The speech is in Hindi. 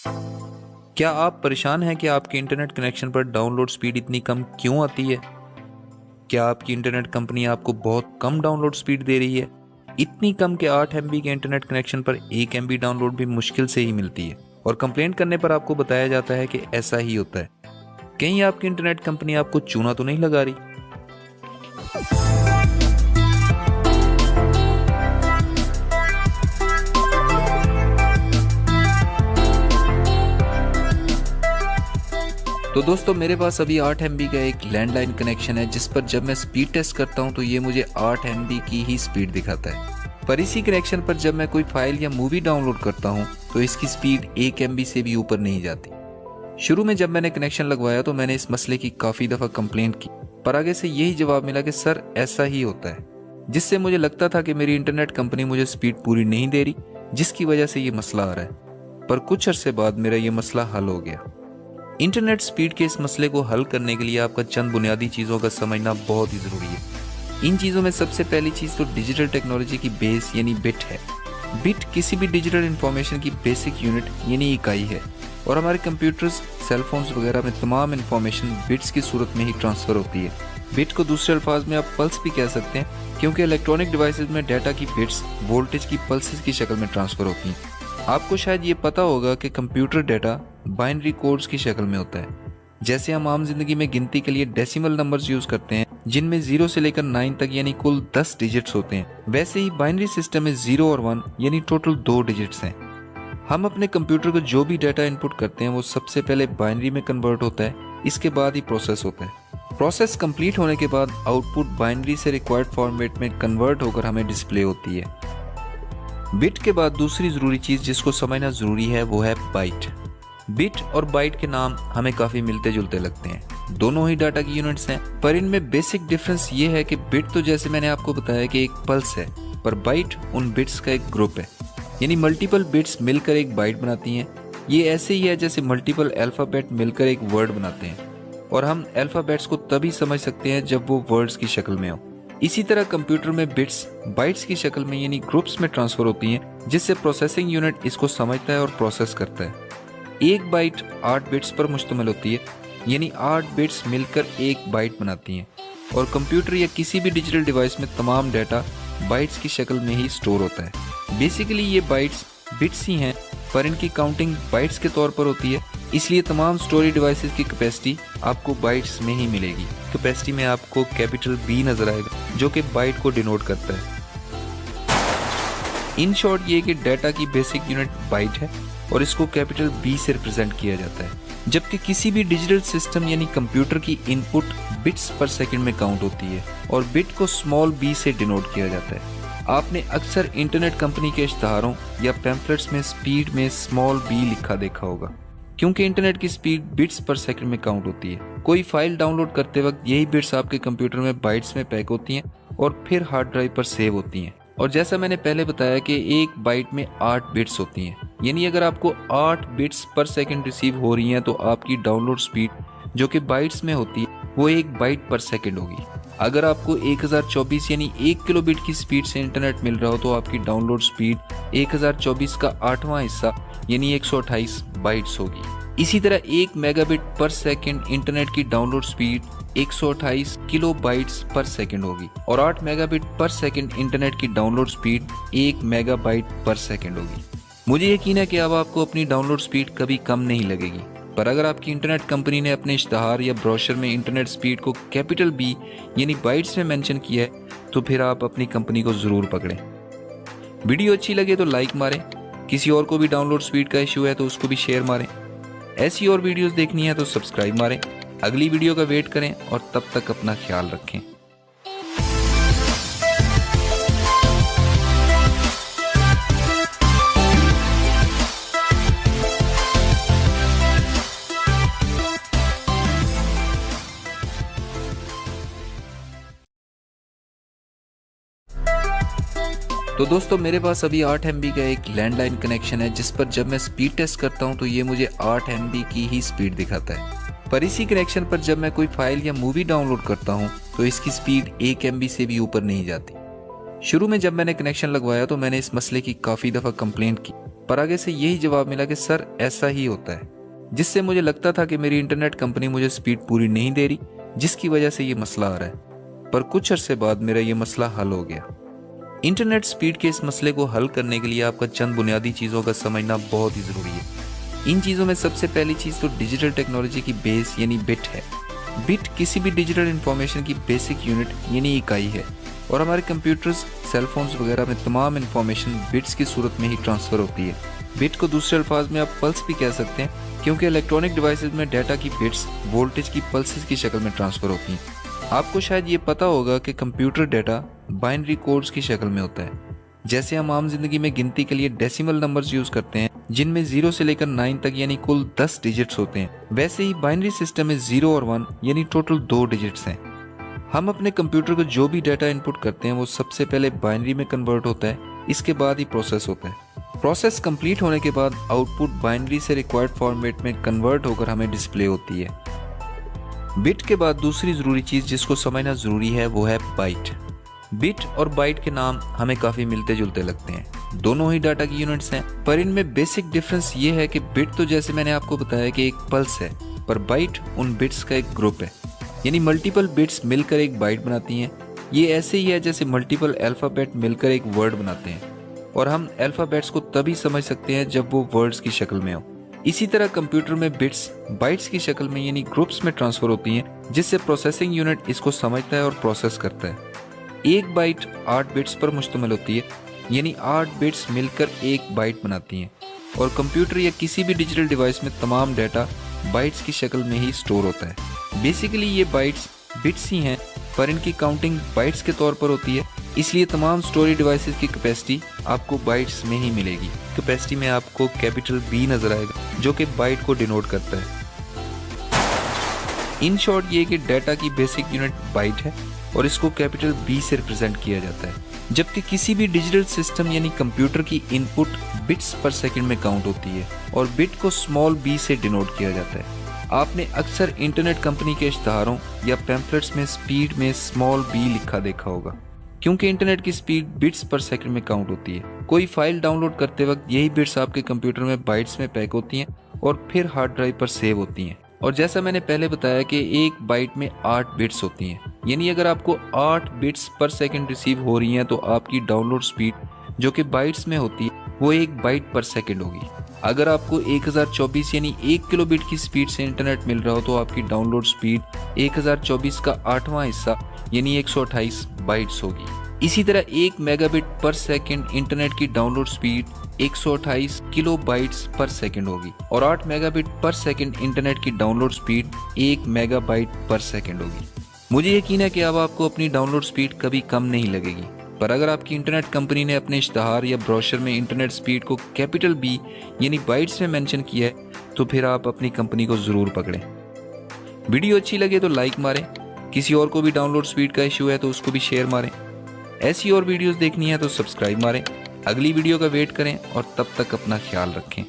क्या आप परेशान हैं कि आपके इंटरनेट कनेक्शन पर डाउनलोड स्पीड इतनी कम क्यों आती है? क्या आपकी इंटरनेट कंपनी आपको बहुत कम डाउनलोड स्पीड दे रही है? इतनी कम कि 8 MB के इंटरनेट कनेक्शन पर 1 MB डाउनलोड भी मुश्किल से ही मिलती है और कंप्लेंट करने पर आपको बताया जाता है कि ऐसा ही होता है। कहीं आपकी इंटरनेट कंपनी आपको चूना तो नहीं लगा रही? तो दोस्तों, मेरे पास अभी 8 MB का एक लैंडलाइन कनेक्शन है जिस पर जब मैं स्पीड टेस्ट करता हूं तो ये मुझे 8 MB की ही स्पीड दिखाता है। पर इसी कनेक्शन पर जब मैं कोई फाइल या मूवी डाउनलोड करता हूं तो इसकी स्पीड 1 MB से भी ऊपर नहीं जाती। शुरू में जब मैंने कनेक्शन लगवाया तो मैंने इस मसले की काफ़ी दफ़ा कंप्लेंट की, पर आगे से यही जवाब मिला कि सर ऐसा ही होता है, जिससे मुझे लगता था कि मेरी इंटरनेट कंपनी मुझे स्पीड पूरी नहीं दे रही, जिसकी वजह से ये मसला आ रहा है। पर कुछ अरसे बाद मेरा ये मसला हल हो गया। इंटरनेट स्पीड के इस मसले को हल करने के लिए आपका चंद बुनियादी चीज़ों का समझना बहुत ही ज़रूरी है। इन चीज़ों में सबसे पहली चीज़ तो डिजिटल टेक्नोलॉजी की बेस यानी बिट है। बिट किसी भी डिजिटल इंफॉर्मेशन की बेसिक यूनिट यानी इकाई है और हमारे कंप्यूटर्स, सेलफोन्स वगैरह में तमाम इंफॉर्मेशन बिट्स की सूरत में ही ट्रांसफ़र होती है। बिट को दूसरे अल्फाज में आप पल्स भी कह सकते हैं, क्योंकि इलेक्ट्रॉनिक डिवाइसेज में डाटा की बिट्स वोल्टेज की पल्सेस की शक्ल में ट्रांसफ़र होती हैं। आपको शायद ये पता होगा कि कंप्यूटर डाटा बाइनरी कोड्स की शक्ल में होता है। जैसे हम आम जिंदगी में गिनती के लिए डेसिमल नंबर्स यूज करते हैं जिनमें 0 से लेकर 9 तक यानी कुल 10 डिजिट्स होते हैं, वैसे ही बाइनरी सिस्टम में 0 और 1 यानी टोटल 2 डिजिट्स हैं। हम अपने कंप्यूटर को जो भी डाटा इनपुट करते हैं वो सबसे पहले बाइनरी में कन्वर्ट होता है, इसके बाद ही प्रोसेस होता है। प्रोसेस कंप्लीट होने के बाद आउटपुट बाइनरी से रिक्वायर्ड फॉर्मेट में कन्वर्ट होकर हमें डिस्प्ले होती है। बिट के बाद दूसरी ज़रूरी चीज़ जिसको समझना ज़रूरी है वो है बाइट। बिट और बाइट के नाम हमें काफ़ी मिलते जुलते लगते हैं, दोनों ही डाटा की यूनिट्स हैं, पर इनमें बेसिक डिफरेंस ये है कि बिट तो जैसे मैंने आपको बताया कि एक पल्स है, पर बाइट उन बिट्स का एक ग्रुप है, यानी मल्टीपल बिट्स मिलकर एक बाइट बनाती हैं। ये ऐसे ही है जैसे मल्टीपल अल्फ़ाबेट मिलकर एक वर्ड बनाते हैं, और हम अल्फ़ाबेट्स को तभी समझ सकते हैं जब वो वर्ड्स की शक्ल में हो। इसी तरह कंप्यूटर में बिट्स बाइट्स की शक्ल में यानी ग्रुप्स में ट्रांसफर होती हैं, जिससे प्रोसेसिंग यूनिट इसको समझता है और प्रोसेस करता है। एक बाइट 8 बिट्स पर मुश्तमिल होती है, यानी 8 बिट्स मिलकर एक बाइट बनाती हैं, और कंप्यूटर या किसी भी डिजिटल डिवाइस में तमाम डाटा बाइट्स की शक्ल में ही स्टोर होता है। बेसिकली ये बाइट्स बिट्स ही हैं, पर इनकी काउंटिंग बाइट्स के तौर पर होती है, इसलिए तमाम स्टोरेज डिवाइसेस की कैपेसिटी आपको बाइट्स में ही मिलेगी। कैपेसिटी में आपको कैपिटल B नजर आएगा जो कि बाइट को डिनोट करता है। इन शॉर्ट ये कि डाटा की बेसिक यूनिट बाइट है और इसको कैपिटल B से रिप्रेजेंट किया जाता है, जबकि किसी भी डिजिटल सिस्टम यानी कंप्यूटर की इनपुट बिट्स पर सेकंड में काउंट होती है और बिट को स्मॉल b से डिनोट किया जाता है। आपने अक्सर इंटरनेट कंपनी के इश्तहारों या पैम्फलेट्स में स्पीड में स्मॉल b लिखा देखा होगा, क्योंकि इंटरनेट की स्पीड बिट्स पर सेकंड में काउंट होती है। कोई फाइल डाउनलोड करते वक्त यही बिट्स आपके कंप्यूटर में बाइट्स में पैक होती हैं और फिर हार्ड ड्राइव पर सेव होती हैं। और जैसा मैंने पहले बताया कि एक बाइट में 8 बिट्स होती हैं, यानी अगर आपको 8 बिट्स पर सेकंड रिसीव हो रही हैं तो आपकी डाउनलोड स्पीड जो कि बाइट्स में होती है वो 1 बाइट पर सेकंड होगी। अगर आपको 1024 यानी 1 किलोबिट की स्पीड से इंटरनेट मिल रहा हो तो आपकी डाउनलोड स्पीड 1024 का 8वां हिस्सा यानी 128 बाइट्स होगी। इसी तरह 1 मेगाबिट पर सेकंड इंटरनेट की डाउनलोड स्पीड 128 किलो बाइट्स पर सेकंड होगी और 8 मेगाबिट पर सेकंड इंटरनेट की डाउनलोड स्पीड 1 मेगाबाइट पर सेकंड होगी। मुझे यकीन है कि अब आपको अपनी डाउनलोड स्पीड कभी कम नहीं लगेगी, पर अगर आपकी इंटरनेट कंपनी ने अपने इश्तहार या ब्रोशर में इंटरनेट स्पीड को कैपिटल B यानी बाइट्स में मेंशन किया है तो फिर आप अपनी कंपनी को ज़रूर पकड़ें। वीडियो अच्छी लगे तो लाइक मारें, किसी और को भी डाउनलोड स्पीड का इशू है तो उसको भी शेयर मारें। ऐसी और वीडियोस देखनी है तो सब्सक्राइब मारें। अगली वीडियो का वेट करें और तब तक अपना ख्याल रखें। तो दोस्तों, मेरे पास अभी 8 MB का एक लैंडलाइन कनेक्शन है जिस पर जब मैं स्पीड टेस्ट करता हूं तो ये मुझे 8 MB की ही स्पीड दिखाता है। पर इसी कनेक्शन पर जब मैं कोई फाइल या मूवी डाउनलोड करता हूं तो इसकी स्पीड 1 MB से भी ऊपर नहीं जाती। शुरू में जब मैंने कनेक्शन लगवाया तो मैंने इस मसले की काफ़ी दफ़ा कंप्लेंट की, पर आगे से यही जवाब मिला कि सर ऐसा ही होता है, जिससे मुझे लगता था कि मेरी इंटरनेट कंपनी मुझे स्पीड पूरी नहीं दे रही, जिसकी वजह से ये मसला आ रहा है। पर कुछ अरसे बाद मेरा ये मसला हल हो गया। इंटरनेट स्पीड के इस मसले को हल करने के लिए आपका चंद बुनियादी चीज़ों का समझना बहुत ही ज़रूरी है। इन चीज़ों में सबसे पहली चीज़ तो डिजिटल टेक्नोलॉजी की बेस यानी बिट है। बिट किसी भी डिजिटल इंफॉर्मेशन की बेसिक यूनिट यानी इकाई है, और हमारे कंप्यूटर्स, सेलफोन्स वगैरह में तमाम इंफॉर्मेशन बिट्स की सूरत में ही ट्रांसफ़र होती है। बिट को दूसरे अल्फाज में आप पल्स भी कह सकते हैं, क्योंकि इलेक्ट्रॉनिक डिवाइसेस में डाटा की बिट्स वोल्टेज की पल्सेस की शक्ल में ट्रांसफ़र होती हैं। आपको शायद ये पता होगा कि कंप्यूटर डाटा बाइनरी कोड्स की शक्ल में होता है। जैसे हम आम जिंदगी में गिनती के लिए डेसिमल नंबर्स यूज करते हैं, जिनमें 0 से लेकर 9 तक यानी कुल 10 डिजिट्स होते हैं, वैसे ही बाइनरी सिस्टम में 0 और 1 यानी टोटल 2 डिजिट्स हैं। हम अपने कंप्यूटर को जो भी डाटा इनपुट करते हैं वो सबसे पहले बाइनरी में कन्वर्ट होता है, इसके बाद ही प्रोसेस होता है। प्रोसेस कंप्लीट होने के बाद आउटपुट बाइनरी से रिक्वायर्ड फॉर्मेट में कन्वर्ट होकर हमें डिस्प्ले होती है। बिट के बाद दूसरी ज़रूरी चीज़ जिसको समझना ज़रूरी है वो है बाइट। बिट और बाइट के नाम हमें काफ़ी मिलते जुलते लगते हैं, दोनों ही डाटा की यूनिट्स हैं, पर इनमें बेसिक डिफरेंस ये है कि बिट तो जैसे मैंने आपको बताया कि एक पल्स है, पर बाइट उन बिट्स का एक ग्रुप है, यानी मल्टीपल बिट्स मिलकर एक बाइट बनाती हैं। ये ऐसे ही है जैसे मल्टीपल अल्फ़ाबेट मिलकर एक वर्ड बनाते हैं, और हम अल्फ़ाबेट्स को तभी समझ सकते हैं जब वो वर्ड्स की शक्ल में हो। इसी तरह कंप्यूटर में बिट्स बाइट्स की शक्ल में यानी ग्रुप्स में ट्रांसफर होती हैं, जिससे प्रोसेसिंग यूनिट इसको समझता है और प्रोसेस करता है। एक बाइट 8 बिट्स पर मुश्तमिल होती है, यानी 8 बिट्स मिलकर एक बाइट बनाती हैं, और कंप्यूटर या किसी भी डिजिटल डिवाइस में तमाम डाटा बाइट्स की शक्ल में ही स्टोर होता है। बेसिकली ये बाइट्स बिट्स ही हैं, पर इनकी काउंटिंग बाइट्स के तौर पर होती है, इसलिए तमाम स्टोरेज डिवाइसेस की कैपेसिटी आपको बाइट्स में ही मिलेगी। कैपेसिटी में आपको कैपिटल B नजर आएगा, जो कि बाइट को डिनोट करता है। इन शॉर्ट ये कि डाटा की बेसिक यूनिट बाइट है और इसको कैपिटल B से रिप्रेजेंट किया जाता है, जबकि किसी भी डिजिटल सिस्टम यानी कंप्यूटर की इनपुट बिट्स पर सेकंड में काउंट होती है और बिट को स्मॉल b से डिनोट किया जाता है। आपने अक्सर इंटरनेट कंपनी के इश्तहारों या पैम्फलेट्स में स्पीड में स्मॉल b लिखा देखा होगा, क्योंकि इंटरनेट की स्पीड बिट्स पर सेकंड में काउंट होती है। कोई फाइल डाउनलोड करते वक्त यही बिट्स आपके कंप्यूटर में बाइट्स में पैक होती हैं और फिर हार्ड ड्राइव पर सेव होती हैं। और जैसा मैंने पहले बताया कि एक बाइट में 8 बिट्स होती हैं, यानी अगर आपको 8 बिट्स पर सेकंड रिसीव हो रही हैं तो आपकी डाउनलोड स्पीड जो कि बाइट्स में होती है वो 1 बाइट पर सेकंड होगी। अगर आपको 1024 यानी 1 किलोबिट की स्पीड से इंटरनेट मिल रहा हो तो आपकी डाउनलोड स्पीड 1024 का 8वां हिस्सा यानी 128 बाइट्स होगी। इसी तरह 1 मेगाबिट पर सेकंड इंटरनेट की डाउनलोड स्पीड 128 किलो बाइट्स पर सेकंड होगी, और 8 मेगाबिट पर सेकंड इंटरनेट की डाउनलोड स्पीड 1 मेगाबाइट पर सेकंड होगी। मुझे यकीन है कि अब आपको अपनी डाउनलोड स्पीड कभी कम नहीं लगेगी, पर अगर आपकी इंटरनेट कंपनी ने अपने इश्तहार या ब्रोशर में इंटरनेट स्पीड को कैपिटल B यानी बाइट्स में मेंशन किया है तो फिर आप अपनी कंपनी को ज़रूर पकड़ें। वीडियो अच्छी लगे तो लाइक मारें, किसी और को भी डाउनलोड स्पीड का इशू है तो उसको भी शेयर मारें। ऐसी और वीडियोस देखनी है तो सब्सक्राइब मारें। अगली वीडियो का वेट करें और तब तक अपना ख्याल रखें।